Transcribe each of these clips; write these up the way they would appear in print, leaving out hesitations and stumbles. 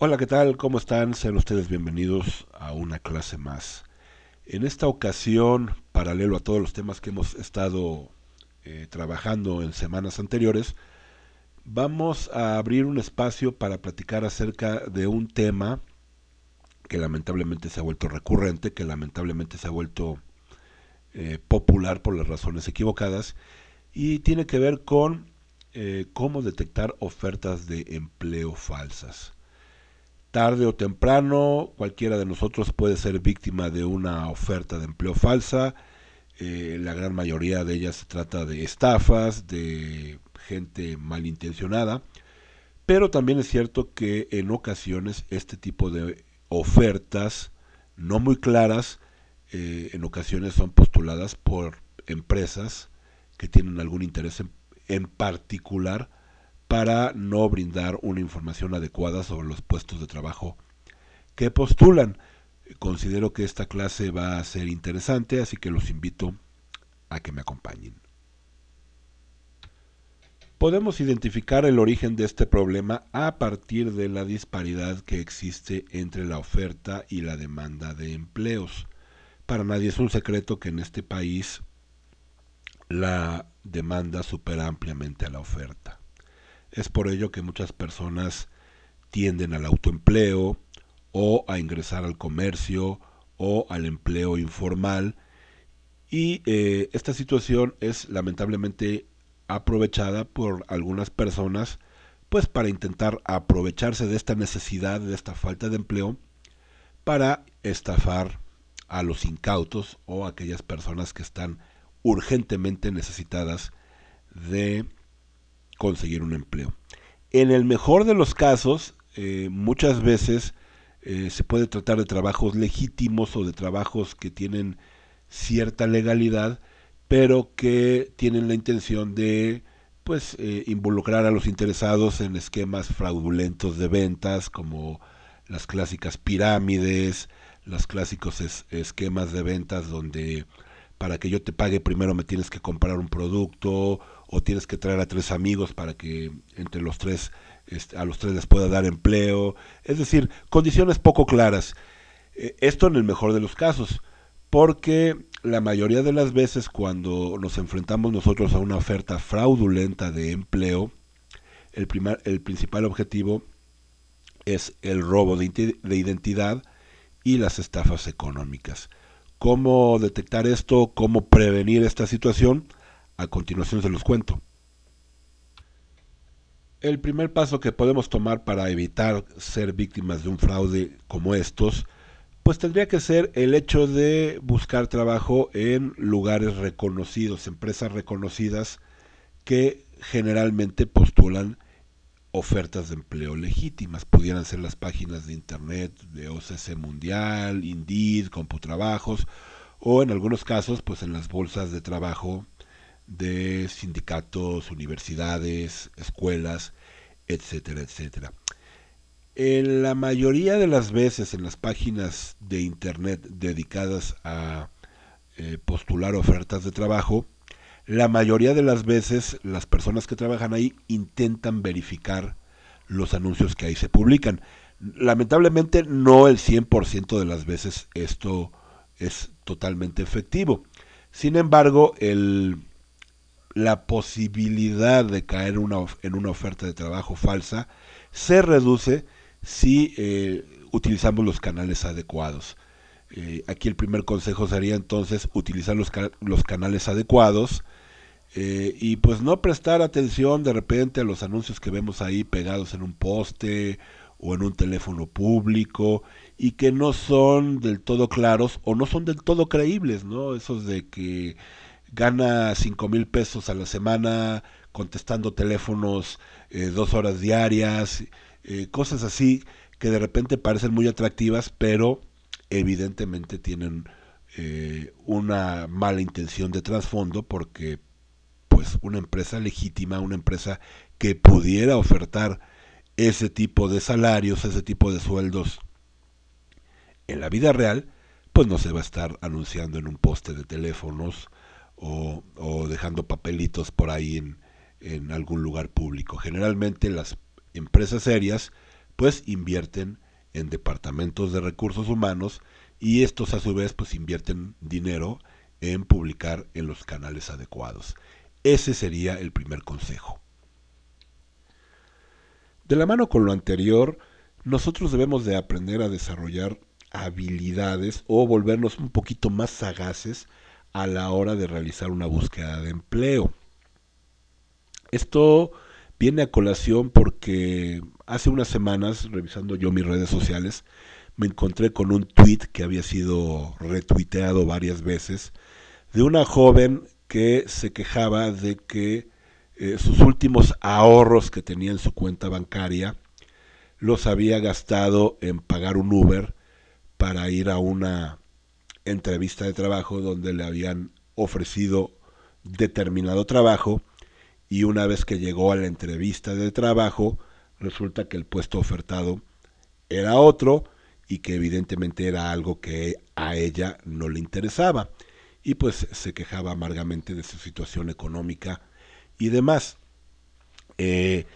Hola, ¿qué tal? ¿Cómo están? Sean ustedes bienvenidos a una clase más. En esta ocasión, paralelo a todos los temas que hemos estado trabajando en semanas anteriores, vamos a abrir un espacio para platicar acerca de un tema que lamentablemente se ha vuelto recurrente, que lamentablemente se ha vuelto popular por las razones equivocadas, y tiene que ver con cómo detectar ofertas de empleo falsas. Tarde o temprano, cualquiera de nosotros puede ser víctima de una oferta de empleo falsa. La gran mayoría de ellas se trata de estafas, de gente malintencionada, pero también es cierto que en ocasiones este tipo de ofertas no muy claras, en ocasiones son postuladas por empresas que tienen algún interés en particular para no brindar una información adecuada sobre los puestos de trabajo que postulan. Considero que esta clase va a ser interesante, así que los invito a que me acompañen. Podemos identificar el origen de este problema a partir de la disparidad que existe entre la oferta y la demanda de empleos. Para nadie es un secreto que en este país la demanda supera ampliamente a la oferta. Es por ello que muchas personas tienden al autoempleo o a ingresar al comercio o al empleo informal, y esta situación es lamentablemente aprovechada por algunas personas pues para intentar aprovecharse de esta necesidad, de esta falta de empleo, para estafar a los incautos o a aquellas personas que están urgentemente necesitadas de conseguir un empleo. En el mejor de los casos, muchas veces se puede tratar de trabajos legítimos o de trabajos que tienen cierta legalidad, pero que tienen la intención de involucrar a los interesados en esquemas fraudulentos de ventas, como las clásicas pirámides, los clásicos esquemas de ventas donde para que yo te pague primero me tienes que comprar un producto o tienes que traer a tres amigos para que entre los tres a los tres les pueda dar empleo. Es decir, condiciones poco claras. Esto en el mejor de los casos, porque la mayoría de las veces cuando nos enfrentamos nosotros a una oferta fraudulenta de empleo, el principal objetivo es el robo de identidad y las estafas económicas. ¿Cómo detectar esto? ¿Cómo prevenir esta situación? A continuación se los cuento. El primer paso que podemos tomar para evitar ser víctimas de un fraude como estos, pues tendría que ser el hecho de buscar trabajo en lugares reconocidos, empresas reconocidas que generalmente postulan ofertas de empleo legítimas. Pudieran ser las páginas de internet de OCC Mundial, Indeed, Computrabajos, o en algunos casos, pues en las bolsas de trabajo de sindicatos, universidades, escuelas, etcétera, etcétera. En la mayoría de las veces en las páginas de internet dedicadas a postular ofertas de trabajo, la mayoría de las veces las personas que trabajan ahí intentan verificar los anuncios que ahí se publican. Lamentablemente no el 100% de las veces esto es totalmente efectivo. Sin embargo, la posibilidad de caer en una oferta de trabajo falsa se reduce si utilizamos los canales adecuados. Aquí el primer consejo sería entonces utilizar los canales adecuados, y pues no prestar atención de repente a los anuncios que vemos ahí pegados en un poste o en un teléfono público y que no son del todo claros o no son del todo creíbles, ¿no? Esos de que gana 5,000 pesos a la semana contestando teléfonos 2 horas diarias, cosas así que de repente parecen muy atractivas, pero evidentemente tienen una mala intención de trasfondo, porque pues una empresa legítima, una empresa que pudiera ofertar ese tipo de salarios, ese tipo de sueldos en la vida real, pues no se va a estar anunciando en un poste de teléfonos o dejando papelitos por ahí en algún lugar público. Generalmente las empresas serias pues invierten en departamentos de recursos humanos y estos a su vez pues invierten dinero en publicar en los canales adecuados. Ese sería el primer consejo. De la mano con lo anterior, nosotros debemos de aprender a desarrollar habilidades o volvernos un poquito más sagaces a la hora de realizar una búsqueda de empleo. Esto viene a colación porque hace unas semanas, revisando yo mis redes sociales, me encontré con un tweet que había sido retuiteado varias veces de una joven que se quejaba de que sus últimos ahorros que tenía en su cuenta bancaria los había gastado en pagar un Uber para ir a una entrevista de trabajo donde le habían ofrecido determinado trabajo y una vez que llegó a la entrevista de trabajo resulta que el puesto ofertado era otro y que evidentemente era algo que a ella no le interesaba y pues se quejaba amargamente de su situación económica y demás. Eh,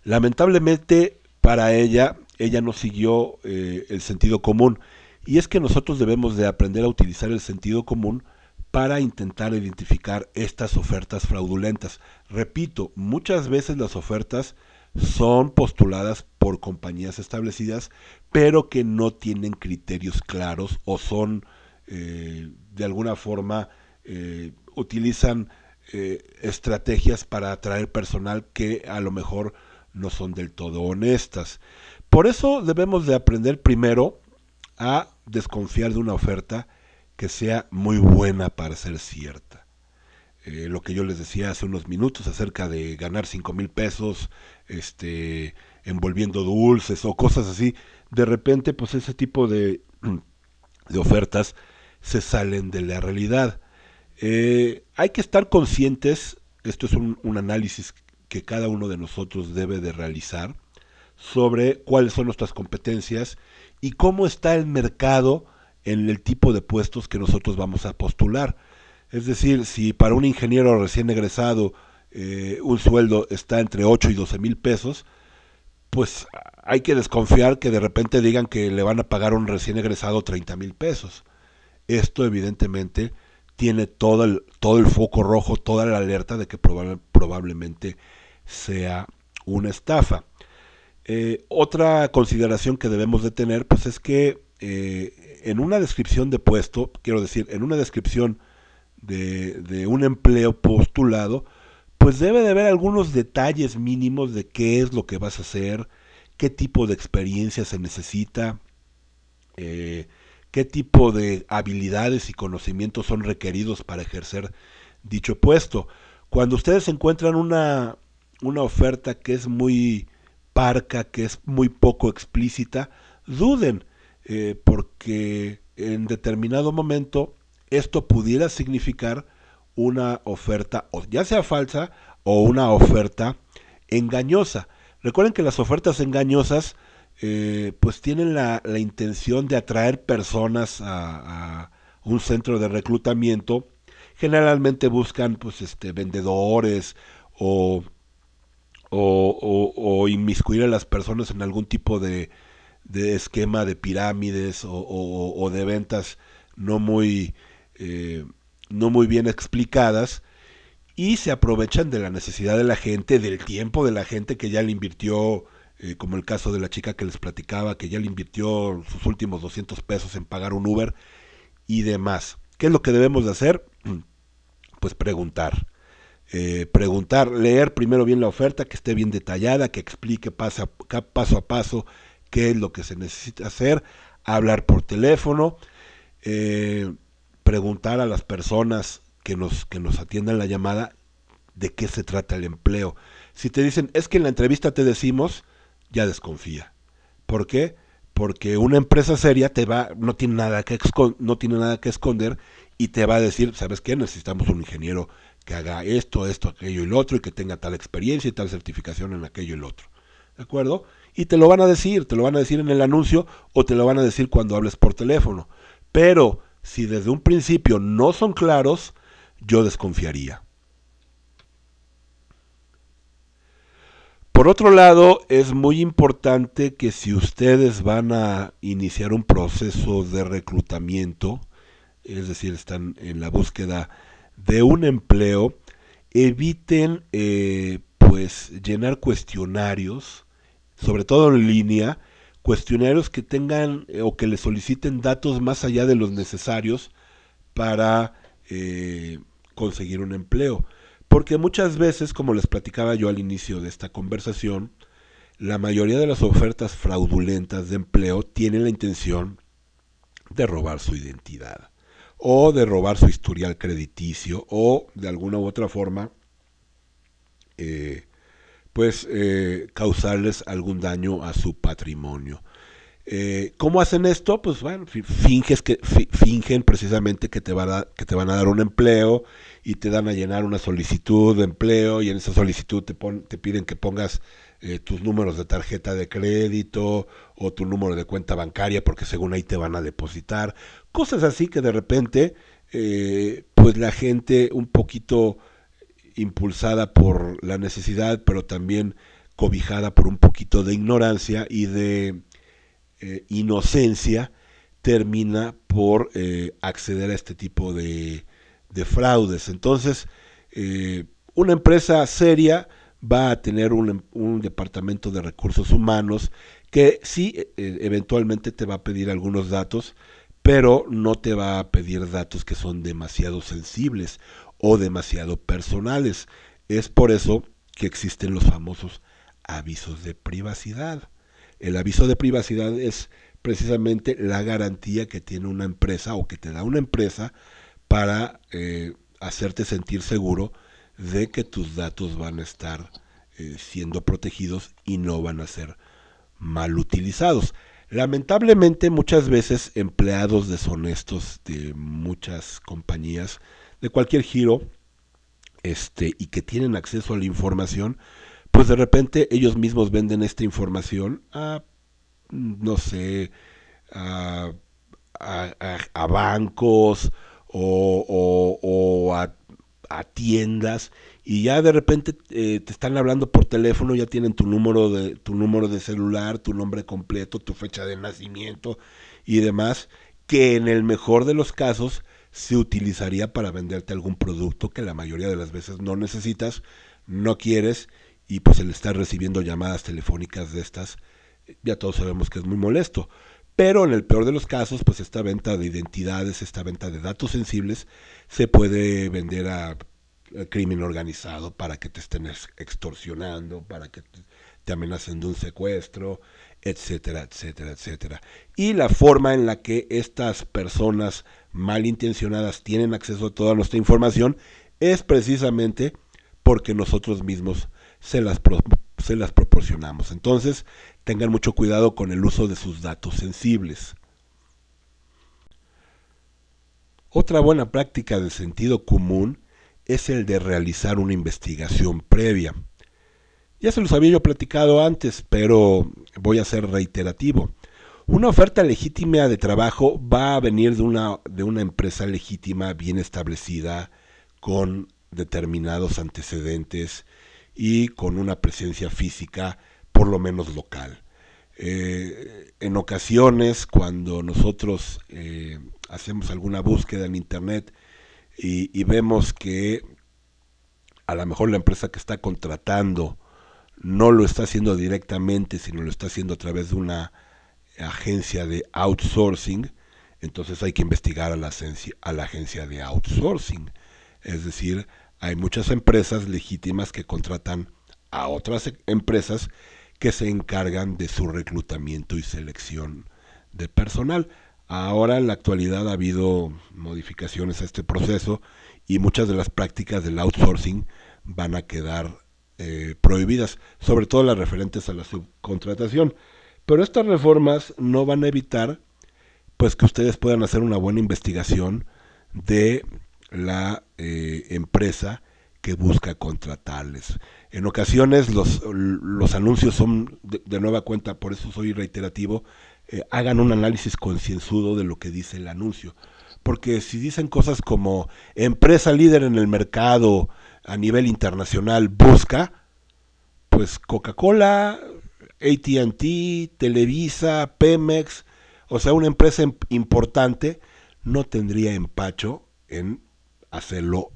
Lamentablemente para ella no siguió el sentido común. Y es que nosotros debemos de aprender a utilizar el sentido común para intentar identificar estas ofertas fraudulentas. Repito, muchas veces las ofertas son postuladas por compañías establecidas, pero que no tienen criterios claros o son de alguna forma utilizan estrategias para atraer personal que a lo mejor no son del todo honestas. Por eso debemos de aprender primero a desconfiar de una oferta que sea muy buena para ser cierta. Lo que yo les decía hace unos minutos acerca de ganar 5,000 pesos envolviendo dulces o cosas así, de repente pues ese tipo de ofertas se salen de la realidad. Hay que estar conscientes, esto es un análisis que cada uno de nosotros debe de realizar sobre cuáles son nuestras competencias y cómo está el mercado en el tipo de puestos que nosotros vamos a postular. Es decir, si para un ingeniero recién egresado un sueldo está entre 8 y 12 mil pesos, pues hay que desconfiar que de repente digan que le van a pagar a un recién egresado 30,000 pesos. Esto evidentemente tiene todo el foco rojo, toda la alerta de que probablemente sea una estafa. Otra consideración que debemos de tener pues es que en una descripción de puesto, quiero decir, en una descripción de un empleo postulado, pues debe de haber algunos detalles mínimos de qué es lo que vas a hacer, qué tipo de experiencia se necesita, eh, qué tipo de habilidades y conocimientos son requeridos para ejercer dicho puesto. Cuando ustedes encuentran una oferta que es muy parca, que es muy poco explícita, duden, porque en determinado momento esto pudiera significar una oferta, o ya sea falsa, o una oferta engañosa. Recuerden que las ofertas engañosas pues tienen la intención de atraer personas a un centro de reclutamiento. Generalmente buscan pues vendedores o, o inmiscuir a las personas en algún tipo de esquema de pirámides o de ventas no muy, eh, no muy bien explicadas y se aprovechan de la necesidad de la gente, del tiempo de la gente que ya le invirtió, como el caso de la chica que les platicaba, que ya le invirtió sus últimos 200 pesos en pagar un Uber y demás. ¿Qué es lo que debemos de hacer? Pues preguntar. Preguntar, leer primero bien la oferta, que esté bien detallada, que explique paso a paso qué es lo que se necesita hacer, hablar por teléfono, eh, preguntar a las personas que nos atiendan la llamada de qué se trata el empleo. Si te dicen, es que en la entrevista te decimos, ya desconfía. ¿Por qué? Porque una empresa seria no tiene no tiene nada que esconder y te va a decir, ¿sabes qué? Necesitamos un ingeniero que haga esto, aquello y lo otro, y que tenga tal experiencia y tal certificación en aquello y lo otro. ¿De acuerdo? Y te lo van a decir en el anuncio o te lo van a decir cuando hables por teléfono. Pero si desde un principio no son claros, yo desconfiaría. Por otro lado, es muy importante que si ustedes van a iniciar un proceso de reclutamiento, es decir, están en la búsqueda de un empleo, eviten pues llenar cuestionarios, sobre todo en línea, cuestionarios que tengan o que le soliciten datos más allá de los necesarios para conseguir un empleo. Porque muchas veces, como les platicaba yo al inicio de esta conversación, la mayoría de las ofertas fraudulentas de empleo tienen la intención de robar su identidad o de robar su historial crediticio o de alguna u otra forma eh, causarles algún daño a su patrimonio. ¿Cómo hacen esto? Pues bueno, fingen precisamente que te van a dar un empleo y te dan a llenar una solicitud de empleo y en esa solicitud te piden que pongas tus números de tarjeta de crédito o tu número de cuenta bancaria porque según ahí te van a depositar. Cosas así que de repente pues la gente un poquito impulsada por la necesidad pero también cobijada por un poquito de ignorancia y de inocencia termina por acceder a este tipo de fraudes. Entonces, una empresa seria va a tener un departamento de recursos humanos que sí eventualmente te va a pedir algunos datos, pero no te va a pedir datos que son demasiado sensibles o demasiado personales. Es por eso que existen los famosos avisos de privacidad. El aviso de privacidad es precisamente la garantía que tiene una empresa o que te da una empresa para hacerte sentir seguro de que tus datos van a estar siendo protegidos y no van a ser mal utilizados. Lamentablemente muchas veces empleados deshonestos de muchas compañías de cualquier giro y que tienen acceso a la información, pues de repente ellos mismos venden esta información a, no sé, a, a bancos o a tiendas y ya de repente te están hablando por teléfono, ya tienen tu número de celular, tu nombre completo, tu fecha de nacimiento y demás, que en el mejor de los casos se utilizaría para venderte algún producto que la mayoría de las veces no necesitas, no quieres y pues el estar recibiendo llamadas telefónicas de estas, ya todos sabemos que es muy molesto. Pero en el peor de los casos, pues esta venta de identidades, esta venta de datos sensibles, se puede vender a crimen organizado para que te estén extorsionando, para que te amenacen de un secuestro, etcétera, etcétera, etcétera. Y la forma en la que estas personas malintencionadas tienen acceso a toda nuestra información es precisamente porque nosotros mismos se las proporcionamos. Entonces, tengan mucho cuidado con el uso de sus datos sensibles. Otra buena práctica de sentido común es el de realizar una investigación previa. Ya se los había yo platicado antes, pero voy a ser reiterativo. Una oferta legítima de trabajo va a venir de una empresa legítima, bien establecida, con determinados antecedentes y con una presencia física por lo menos local. En ocasiones, cuando nosotros hacemos alguna búsqueda en internet y vemos que a lo mejor la empresa que está contratando no lo está haciendo directamente, sino lo está haciendo a través de una agencia de outsourcing, entonces hay que investigar a la agencia de outsourcing. Es decir, hay muchas empresas legítimas que contratan a otras empresas que se encargan de su reclutamiento y selección de personal. Ahora en la actualidad ha habido modificaciones a este proceso y muchas de las prácticas del outsourcing van a quedar prohibidas, sobre todo las referentes a la subcontratación. Pero estas reformas no van a evitar pues que ustedes puedan hacer una buena investigación de la empresa que busca contratarles. En ocasiones los anuncios son de nueva cuenta, por eso soy reiterativo, hagan un análisis concienzudo de lo que dice el anuncio. Porque si dicen cosas como empresa líder en el mercado a nivel internacional busca, pues Coca-Cola, AT&T, Televisa, Pemex, o sea, una empresa importante no tendría empacho en hacerlo,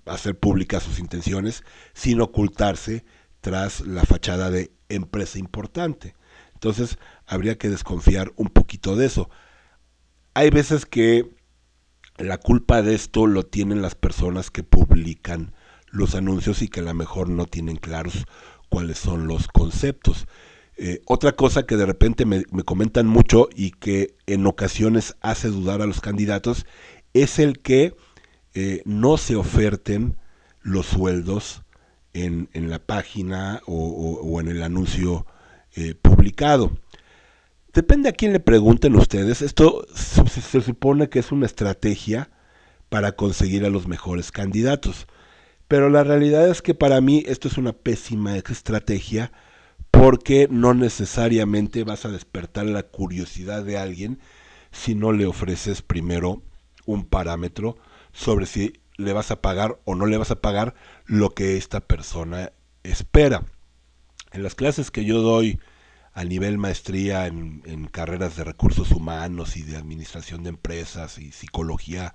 hacer públicas sus intenciones, sin ocultarse tras la fachada de empresa importante. Entonces, habría que desconfiar un poquito de eso. Hay veces que la culpa de esto lo tienen las personas que publican los anuncios y que a lo mejor no tienen claros cuáles son los conceptos. Otra cosa que de repente me comentan mucho y que en ocasiones hace dudar a los candidatos es el que no se oferten los sueldos en la página o en el anuncio publicado. Depende a quién le pregunten ustedes. Esto se supone que es una estrategia para conseguir a los mejores candidatos. Pero la realidad es que para mí esto es una pésima estrategia porque no necesariamente vas a despertar la curiosidad de alguien si no le ofreces primero un parámetro sobre si le vas a pagar o no le vas a pagar lo que esta persona espera. En las clases que yo doy a nivel maestría en carreras de recursos humanos y de administración de empresas y psicología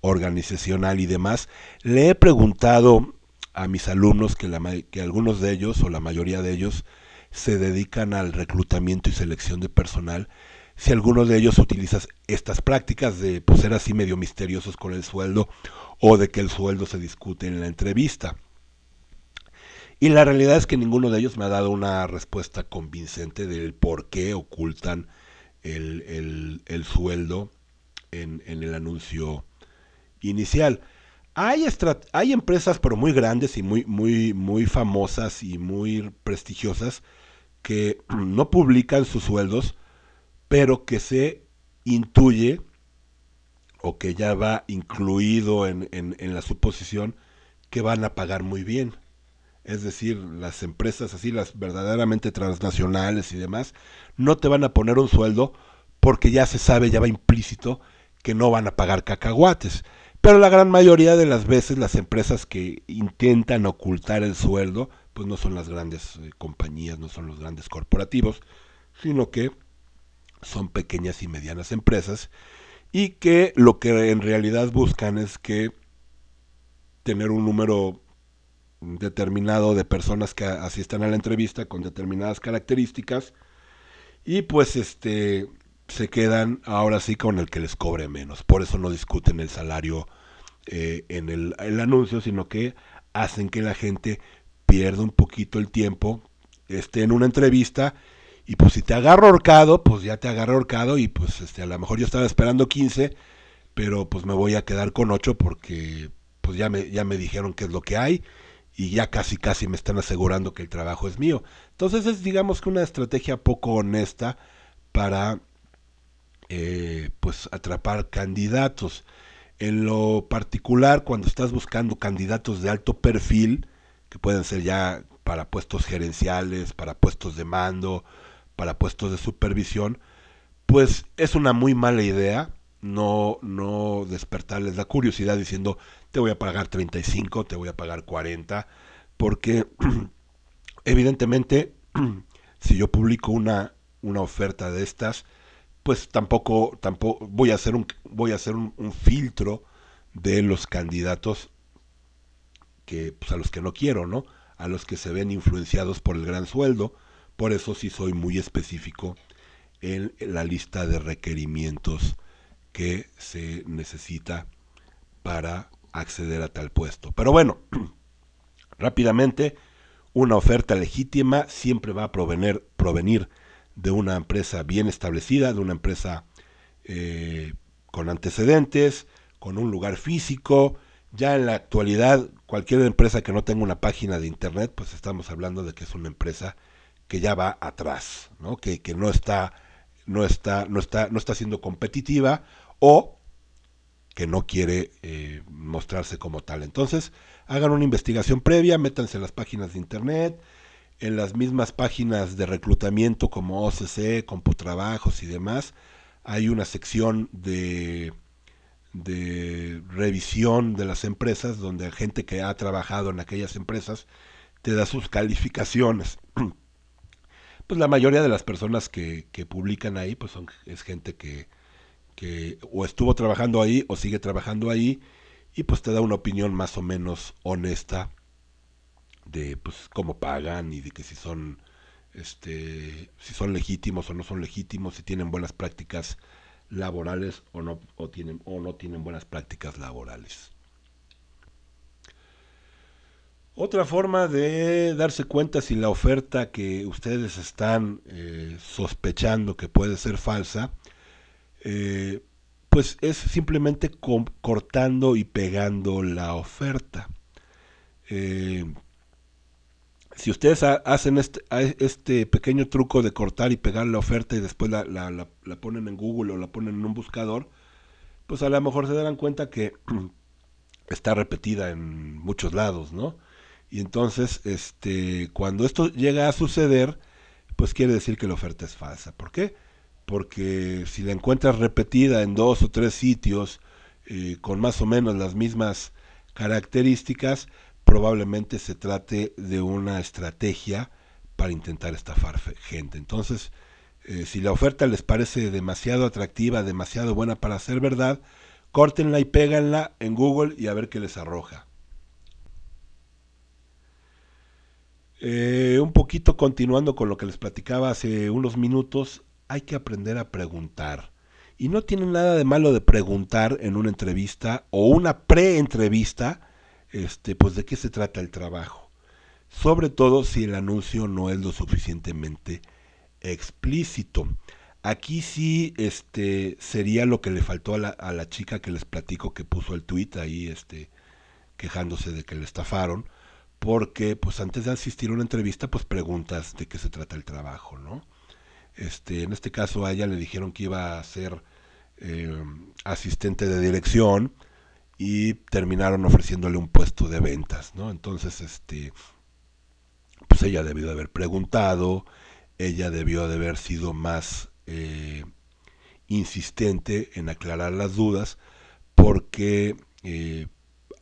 organizacional y demás, le he preguntado a mis alumnos que algunos de ellos o la mayoría de ellos se dedican al reclutamiento y selección de personal, si alguno de ellos utiliza estas prácticas de pues, ser así medio misteriosos con el sueldo o de que el sueldo se discute en la entrevista. Y la realidad es que ninguno de ellos me ha dado una respuesta convincente del por qué ocultan el sueldo en el anuncio inicial. Hay empresas, pero muy grandes y muy famosas y muy prestigiosas, que no publican sus sueldos, pero que se intuye o que ya va incluido en la suposición que van a pagar muy bien. Es decir, las empresas así, las verdaderamente transnacionales y demás, no te van a poner un sueldo porque ya se sabe, ya va implícito que no van a pagar cacahuates. Pero la gran mayoría de las veces las empresas que intentan ocultar el sueldo, pues no son las grandes compañías, no son los grandes corporativos, sino que son pequeñas y medianas empresas y que lo que en realidad buscan es que tener un número determinado de personas que asistan a la entrevista con determinadas características y pues se quedan ahora sí con el que les cobre menos. Por eso no discuten el salario en el anuncio, sino que hacen que la gente pierda un poquito el tiempo, esté en una entrevista y pues si te agarro ahorcado, pues ya te agarro ahorcado y pues a lo mejor yo estaba esperando 15, pero pues me voy a quedar con 8 porque pues ya me dijeron qué es lo que hay y ya casi me están asegurando que el trabajo es mío. Entonces es digamos que una estrategia poco honesta para pues atrapar candidatos. En lo particular, cuando estás buscando candidatos de alto perfil, que pueden ser ya para puestos gerenciales, para puestos de mando, para puestos de supervisión, pues es una muy mala idea no despertarles la curiosidad diciendo te voy a pagar 35, te voy a pagar 40, porque evidentemente si yo publico una oferta de estas, pues tampoco voy a hacer un filtro de los candidatos que pues a los que no quiero, ¿no? A los que se ven influenciados por el gran sueldo. Por eso sí soy muy específico en la lista de requerimientos que se necesita para acceder a tal puesto. Pero bueno, rápidamente, una oferta legítima siempre va a provenir de una empresa bien establecida, de una empresa con antecedentes, con un lugar físico. Ya en la actualidad, cualquier empresa que no tenga una página de internet, pues estamos hablando de que es una empresa que ya va atrás, ¿no? Que no está siendo competitiva o que no quiere mostrarse como tal. Entonces, hagan una investigación previa, métanse en las páginas de internet, en las mismas páginas de reclutamiento como OCC, Computrabajos y demás. Hay una sección de revisión de las empresas donde gente que ha trabajado en aquellas empresas te da sus calificaciones. Pues la mayoría de las personas que publican ahí, pues es gente que o estuvo trabajando ahí o sigue trabajando ahí, y pues te da una opinión más o menos honesta de pues cómo pagan y de que si son legítimos o no son legítimos, si tienen buenas prácticas laborales o no tienen buenas prácticas laborales. Otra forma de darse cuenta si la oferta que ustedes están sospechando que puede ser falsa, eh, pues es simplemente cortando y pegando la oferta. Eh, si ustedes hacen este pequeño truco de cortar y pegar la oferta y después la ponen en Google o la ponen en un buscador, pues a lo mejor se darán cuenta que está repetida en muchos lados, ¿no? Y entonces, cuando esto llega a suceder, pues quiere decir que la oferta es falsa. ¿Por qué? Porque si la encuentras repetida en 2 o 3 sitios con más o menos las mismas características, probablemente se trate de una estrategia para intentar estafar gente. Entonces, si la oferta les parece demasiado atractiva, demasiado buena para ser verdad, córtenla y péganla en Google y a ver qué les arroja. Un poquito continuando con lo que les platicaba hace unos minutos, hay que aprender a preguntar. Y no tiene nada de malo de preguntar en una entrevista o una pre-entrevista, pues de qué se trata el trabajo. Sobre todo si el anuncio no es lo suficientemente explícito. Aquí sí, sería lo que le faltó a la chica que les platico que puso el tweet ahí, quejándose de que le estafaron, porque pues antes de asistir a una entrevista pues preguntas de qué se trata el trabajo, ¿no? En este caso a ella le dijeron que iba a ser eh, asistente de dirección y terminaron ofreciéndole un puesto de ventas, ¿no? Entonces, pues ella debió de haber preguntado, ella debió de haber sido más insistente en aclarar las dudas, porque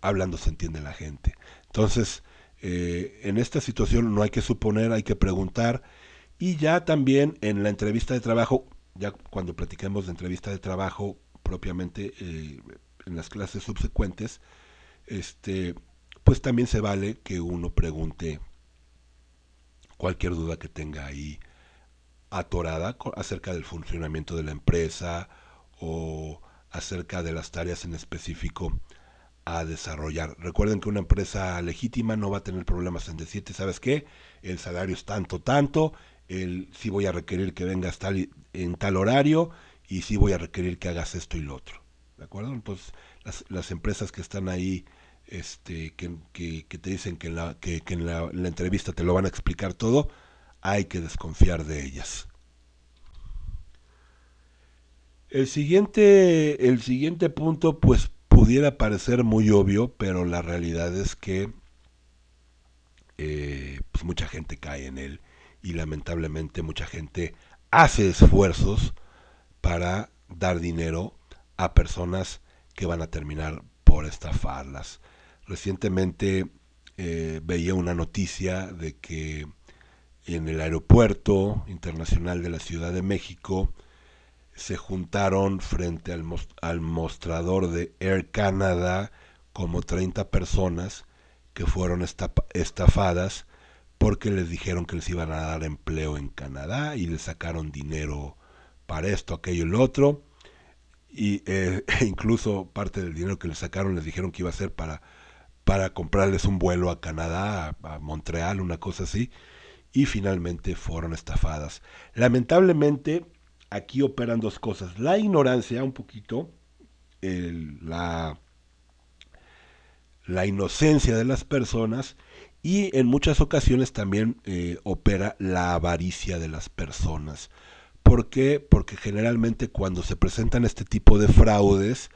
hablando se entiende la gente. Entonces, en esta situación no hay que suponer, hay que preguntar. Y ya también en la entrevista de trabajo, ya cuando platiquemos de entrevista de trabajo propiamente en las clases subsecuentes, pues también se vale que uno pregunte cualquier duda que tenga ahí atorada acerca del funcionamiento de la empresa o acerca de las tareas en específico a desarrollar. Recuerden que una empresa legítima no va a tener problemas en decirte, ¿sabes qué? El salario es tanto, tanto, sí voy a requerir que vengas en tal horario y sí voy a requerir que hagas esto y lo otro. ¿De acuerdo? Entonces, las empresas que están ahí, que te dicen que en la entrevista te lo van a explicar todo, hay que desconfiar de ellas. El siguiente punto, pues pudiera parecer muy obvio, pero la realidad es que pues mucha gente cae en él y lamentablemente mucha gente hace esfuerzos para dar dinero a personas que van a terminar por estafarlas. Recientemente veía una noticia de que en el aeropuerto internacional de la Ciudad de México se juntaron frente al mostrador de Air Canada como 30 personas que fueron estafadas porque les dijeron que les iban a dar empleo en Canadá y les sacaron dinero para esto, aquello y lo otro. Y incluso parte del dinero que les sacaron les dijeron que iba a ser para comprarles un vuelo a Canadá, a Montreal, una cosa así. Y finalmente fueron estafadas. Lamentablemente, aquí operan dos cosas. La ignorancia, un poquito, la inocencia de las personas, y en muchas ocasiones también opera la avaricia de las personas. ¿Por qué? Porque generalmente cuando se presentan este tipo de fraudes,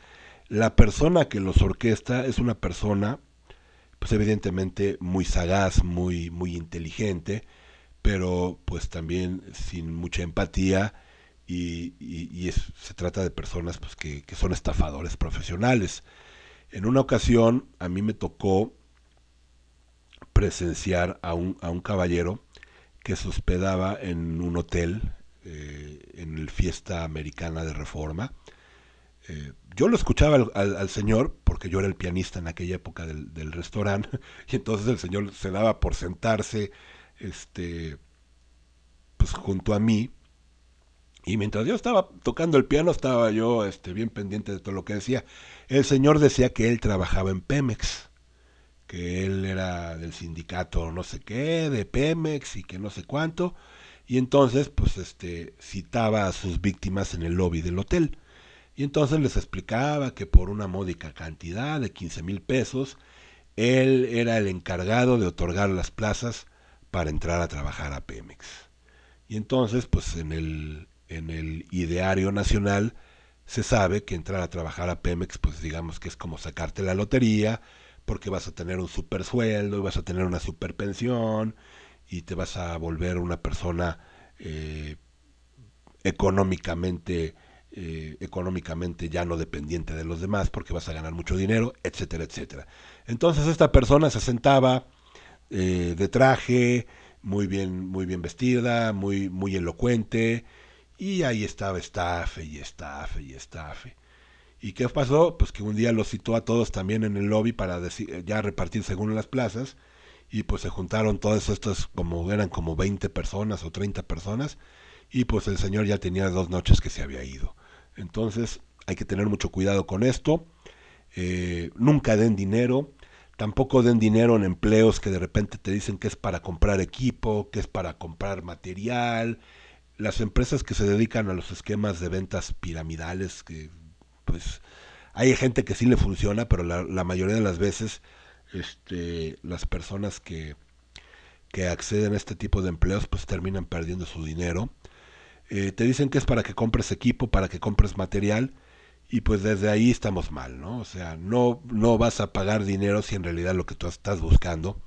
la persona que los orquesta es una persona, pues evidentemente muy sagaz, muy inteligente, pero pues también sin mucha empatía, se trata de personas pues que son estafadores profesionales. En una ocasión a mí me tocó presenciar a un caballero que se hospedaba en un hotel en el Fiesta Americana de Reforma. Yo lo escuchaba al señor, porque yo era el pianista en aquella época del restaurante, y entonces el señor se daba por sentarse este, pues, junto a mí, y mientras yo estaba tocando el piano, estaba yo bien pendiente de todo lo que decía. El señor decía que él trabajaba en Pemex, que él era del sindicato no sé qué, de Pemex y que no sé cuánto, y entonces pues citaba a sus víctimas en el lobby del hotel. Y entonces les explicaba que por una módica cantidad de 15,000 pesos, él era el encargado de otorgar las plazas para entrar a trabajar a Pemex. Y entonces, pues en el ideario nacional se sabe que entrar a trabajar a Pemex, pues digamos que es como sacarte la lotería, porque vas a tener un super sueldo y vas a tener una super pensión y te vas a volver una persona eh, económicamente económicamente ya no dependiente de los demás porque vas a ganar mucho dinero, etcétera, etcétera. Entonces esta persona se sentaba de traje, muy bien vestida, muy elocuente, y ahí estaba estafe y estafe y estafe. ¿Y qué pasó? Pues que un día los citó a todos también en el lobby para ya repartir según las plazas, y pues se juntaron todas estas, como eran como 20 personas o 30 personas, y pues el señor ya tenía 2 noches que se había ido. Entonces hay que tener mucho cuidado con esto. Nunca den dinero. Tampoco den dinero en empleos que de repente te dicen que es para comprar equipo, que es para comprar material. Las empresas que se dedican a los esquemas de ventas piramidales, que pues hay gente que sí le funciona, pero la mayoría de las veces las personas que acceden a este tipo de empleos pues terminan perdiendo su dinero. Te dicen que es para que compres equipo, para que compres material, y pues desde ahí estamos mal, ¿no? O sea, no vas a pagar dinero si en realidad lo que tú estás buscando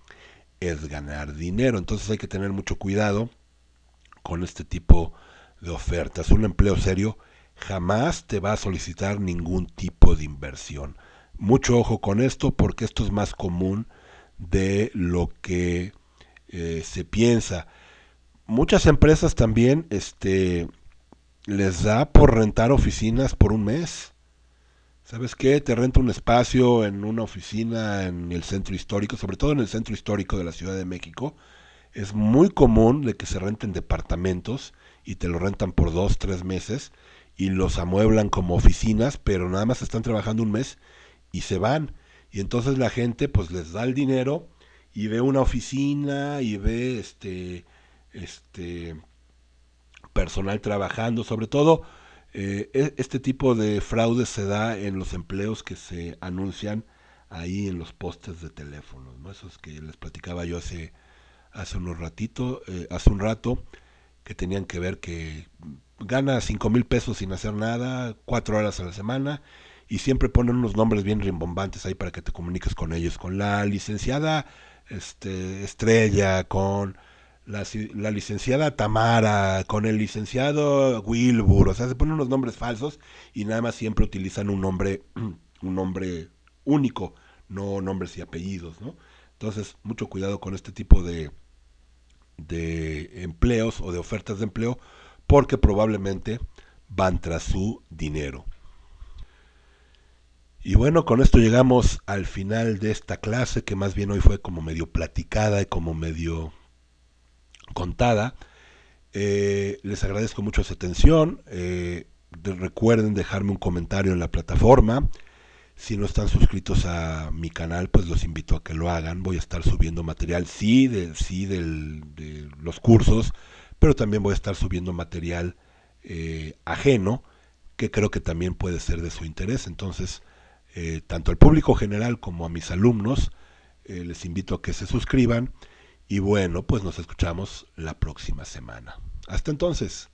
es ganar dinero. Entonces hay que tener mucho cuidado con este tipo de ofertas. Un empleo serio jamás te va a solicitar ningún tipo de inversión. Mucho ojo con esto porque esto es más común de lo que se piensa. Muchas empresas también les da por rentar oficinas por un mes. ¿Sabes qué? Te rento un espacio en una oficina en el centro histórico, sobre todo en el centro histórico de la Ciudad de México. Es muy común de que se renten departamentos y te lo rentan por 2, 3 meses y los amueblan como oficinas, pero nada más están trabajando un mes y se van. Y entonces la gente pues les da el dinero y ve una oficina y ve este personal trabajando, sobre todo este tipo de fraude se da en los empleos que se anuncian ahí en los postes de teléfonos, ¿no? Esos que les platicaba yo hace un rato, que tenían que ver que gana 5,000 pesos sin hacer nada, 4 horas a la semana, y siempre ponen unos nombres bien rimbombantes ahí para que te comuniques con ellos, con la licenciada Estrella, con la licenciada Tamara, con el licenciado Wilbur, o sea, se ponen unos nombres falsos y nada más siempre utilizan un nombre único, no nombres y apellidos, ¿no? Entonces, mucho cuidado con este tipo de empleos o de ofertas de empleo, porque probablemente van tras su dinero. Y bueno, con esto llegamos al final de esta clase, que más bien hoy fue como medio platicada y como medio contada. Les agradezco mucho su atención. Recuerden dejarme un comentario en la plataforma. Si no están suscritos a mi canal, pues los invito a que lo hagan. Voy a estar subiendo material, de los cursos, pero también voy a estar subiendo material ajeno, que creo que también puede ser de su interés. Entonces, tanto al público general como a mis alumnos, les invito a que se suscriban. Y bueno, pues nos escuchamos la próxima semana. Hasta entonces.